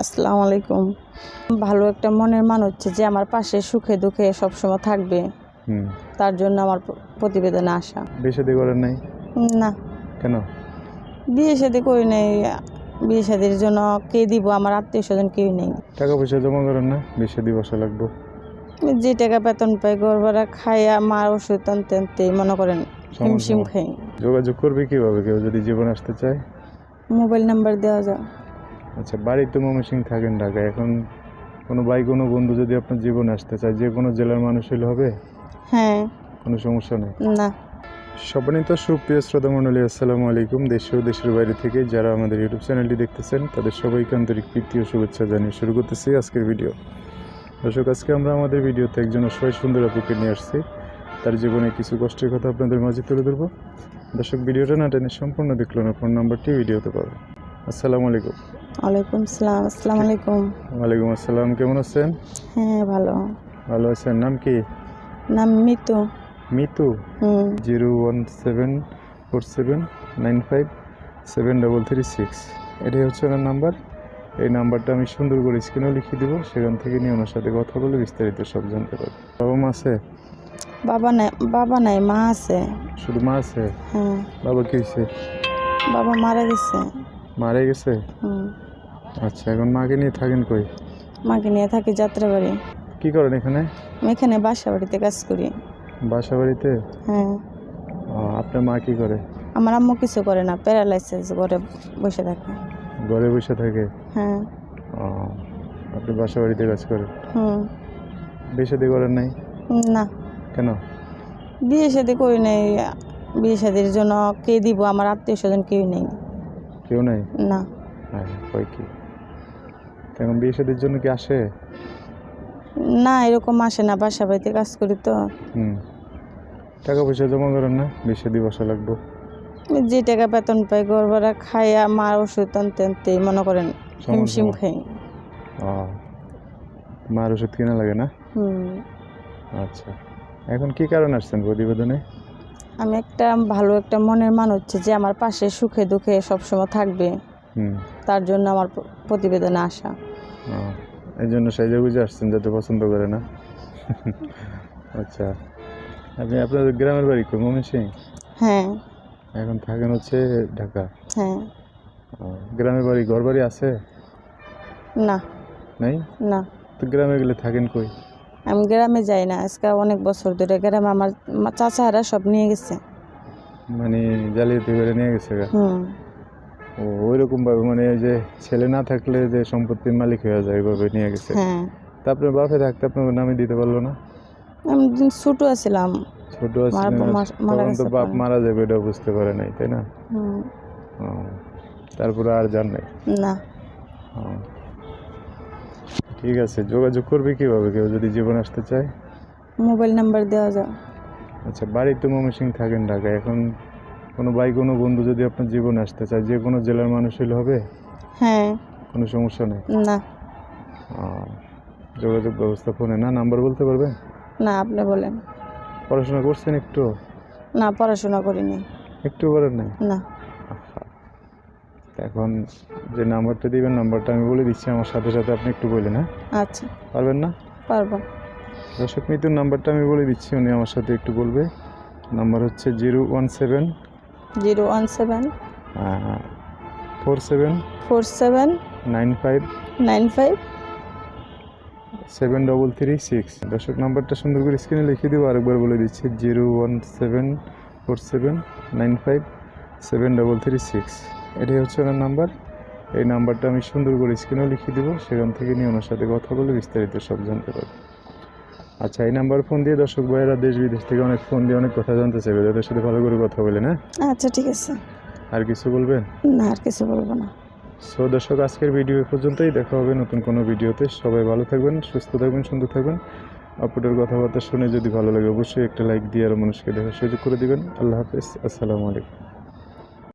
আসসালামু আলাইকুম। ভালো একটা মনের মানুষ হচ্ছে যে আমার পাশে সুখে দুঃখে সবসময় থাকবে, তার জন্য আমার প্রতিবেদনে আসা। বিয়ে শাদী করেন নাই? না, কেন? বিয়ে শাদী করি নাই। বিয়ে শাদীর জন্য কে দিব? আমার আত্মীয় স্বজন কেউ নেই। টাকা পয়সা জমা করেন না? বিয়ে শাদী বসা লাগবো। যে টাকা বেতন পাই ঘর ভাড়া খাইয়া মার ওষুধ আনতে আনতে মনে করেন হিমশিম খাই। যোগাযোগ করবে কিভাবে কেউ যদি জীবন আসতে চায়? মোবাইল নাম্বার দেওয়া যায়। আচ্ছা, বাড়িতে ময়মনসিংহ থাকেন ঢাকায়, এখন কোনো ভাই কোনো বন্ধু যদি আপনার জীবনে আসতে চায়, যে কোনো জেলার মানুষ হলে হবে? হ্যাঁ। কোনো সমস্যা নেই? না। সম্মানিত সুপ্রিয় শ্রোতা মণ্ডলী, আসসালামু আলাইকুম। দেশ ও দেশের বাইরে থেকে যারা আমাদের ইউটিউব চ্যানেলটি দেখতেছেন তাদের সবাইকে আন্তরিক প্রীতি ও শুভেচ্ছা জানিয়ে শুরু করতেছি আজকের ভিডিও। দর্শক, আজকে আমরা আমাদের ভিডিওতে একজন অসহায় সুন্দর আপুকে নিয়ে আসছি। তার জীবনে কিছু কষ্টের কথা আপনাদের মাঝে তুলে ধরবো। দর্শক, ভিডিওটা না টেনে সম্পূর্ণ দেখলেন, ফোন নাম্বারটি ভিডিওতে পাবেন। আসসালামু আলাইকুম। ওয়ালাইকুম সালাম। আসসালামু আলাইকুম। ওয়ালাইকুম আসসালাম। কেমন আছেন? হ্যাঁ, ভালো। ভালো আছেন? নাম কি? নাম মিতু। মিতু? 01747957336, এটাই হচ্ছে ওনার নাম্বার। এই নাম্বারটা আমি সুন্দর করে স্ক্রিনেও লিখে দিব, সেখান থেকে নিয়ে ওনার সাথে কথা বলে বিস্তারিত সব জানতে পারবো। বাবা মা আছে? বাবা নাই, মা আছে। শুধু মা আছে? হ্যাঁ। বাবা কি হয়েছে? বাবা মারা গেছে। মারা গেছে? আচ্ছা, এখন মাকে নিয়ে থাকেন কই? মাকে নিয়ে থাকি যাত্রাবাড়ি। কি করেন এখানে? আমি এখানে বাসা বাড়িতে কাজ করি। বাসা বাড়িতে? হ্যাঁ। আপনার মা কি করে? আমার আম্মু কিছু করে না, প্যারালাইসিস, ঘরে বসে থাকে। ঘরে বসে থাকে? হ্যাঁ। আপনি বাসা বাড়িতে কাজ করেন? বিয়ে শাদী করেন নাই? না। কেন? বিয়ে শাদী করি নাই। বিয়ে শাদীর জন্য কে দিব? আমার আত্মীয় স্বজন কেউ নেই। কেউ নাই? না। কই কি এখন বিয়ে শাদীর জন্য কি আসে? না, এরকম আসে না, বাসা বাড়িতে কাজ করি তো। টাকা পয়সা জমা করেন না? বিয়ে শাদী বসা লাগবো। যে টাকা বেতন পাই ঘর ভাড়া খাইয়া মার ওষুধ আনতে আনতে মনে করেন হিমশিম খাই। মার ওষুধ কিনা লাগে না? আচ্ছা, এখন কি কারণ আসছেন প্রতিবেদনে? আমি ভালো একটা মনের মানুষ হচ্ছে যে আমার পাশে সুখে দুঃখে সবসময় থাকবে, তার জন্য আমার প্রতিবেদনে আসা। এই জন্য সাইজা বুঝে আসছেন, যাতে পছন্দ করে না? আচ্ছা, আপনি আপনাদের গ্রামের বাড়ি কই? ময়মনসিংহ? হ্যাঁ। এখন থাকেন হচ্ছে ঢাকা? হ্যাঁ। গ্রামের বাড়ি, ঘর বাড়ি আছে? না। নাই? না। তো গ্রামে গেলে থাকেন কই? আমি গ্রামে যাই না, আজকে অনেক বছর ধরে। গ্রামে আমার চাচারা সব নিয়ে গেছে। মানে জালিয়াতি করে নিয়ে গেছে? ওইরকম ভাবে, মানে যে ছেলে না থাকলে যে সম্পত্তির মালিক হয়ে যায়, ওইভাবে নিয়ে গেছে? হ্যাঁ। তা আপনার বাপে থাকতে আপনার নামে দিতে পারলো না? আমি ছোট ছিলাম। ছোট আছিলেন তখন তো বাপ মারা যাবে, এটা বুঝতে পারে নাই, তাই না? তারপরে আর জান নাই? না। ঠিক আছে, যোগাযোগ করবে কিভাবে কেউ যদি জীবন আসতে চায়? মোবাইল নাম্বার দেওয়া যায়। আচ্ছা, বাড়িতে ময়মনসিংহ থাকেন ঢাকায়, এখন কোনো ভাই কোনো বন্ধু যদি আপনার জীবনে আসতে চায়, যে কোনো জেলার মানুষ হলে হবে? হ্যাঁ। কোনো সমস্যা নেই? না। যোগাযোগ ব্যবস্থা ফোনে না? নাম্বার বলতে পারবেন? না, আপনি বলেন। পড়াশোনা করছেন একটু? না, পড়াশোনা করিনি। একটু করেন নাই? না। এখন যে নাম্বারটা দিবেন, নাম্বারটা আমি বলে দিচ্ছি, আমার সাথে সাথে আপনি একটু বললেন। হ্যাঁ, আচ্ছা। পারবেন না? পারবো। দর্শক, মিতুর নাম্বারটা আমি বলে দিচ্ছি, উনি আমার সাথে একটু বলবে। নাম্বার হচ্ছে 017 017 47 47 95 95 7336। দর্শক, নাম্বারটা সুন্দর করে স্ক্রিনে লিখে দেবো, আরেকবার বলে দিচ্ছি, 01747957336, এটাই হচ্ছে ওনার নাম্বার। এই নাম্বারটা আমি সুন্দর করে স্ক্রিনেও লিখে দেবো, সেখান থেকে নিয়ে ওনার সাথে কথা বলে বিস্তারিত সব জানতে পারবো। আচ্ছা, এই নাম্বার ফোন দিয়ে দর্শক ভাইয়েরা দেশ বিদেশ থেকে অনেক ফোন দিয়ে অনেক কথা জানতে চাইবে, তাদের সাথে ভালো করে কথা বলে না? আচ্ছা, ঠিক আছে। আর কিছু বলবেন? না, আর কিছু বলবো না। সো দর্শক, আজকের ভিডিও পর্যন্তই, দেখা হবে নতুন কোনো ভিডিওতে। সবাই ভালো থাকবেন, সুস্থ থাকবেন, সুন্দর থাকবেন। আপুটার কথাবার্তা শুনে যদি ভালো লাগে অবশ্যই একটা লাইক দিয়ে আরও মানুষকে দেখার সুযোগ করে দিবেন। আল্লাহ হাফেজ, আসসালামু আলাইকুম।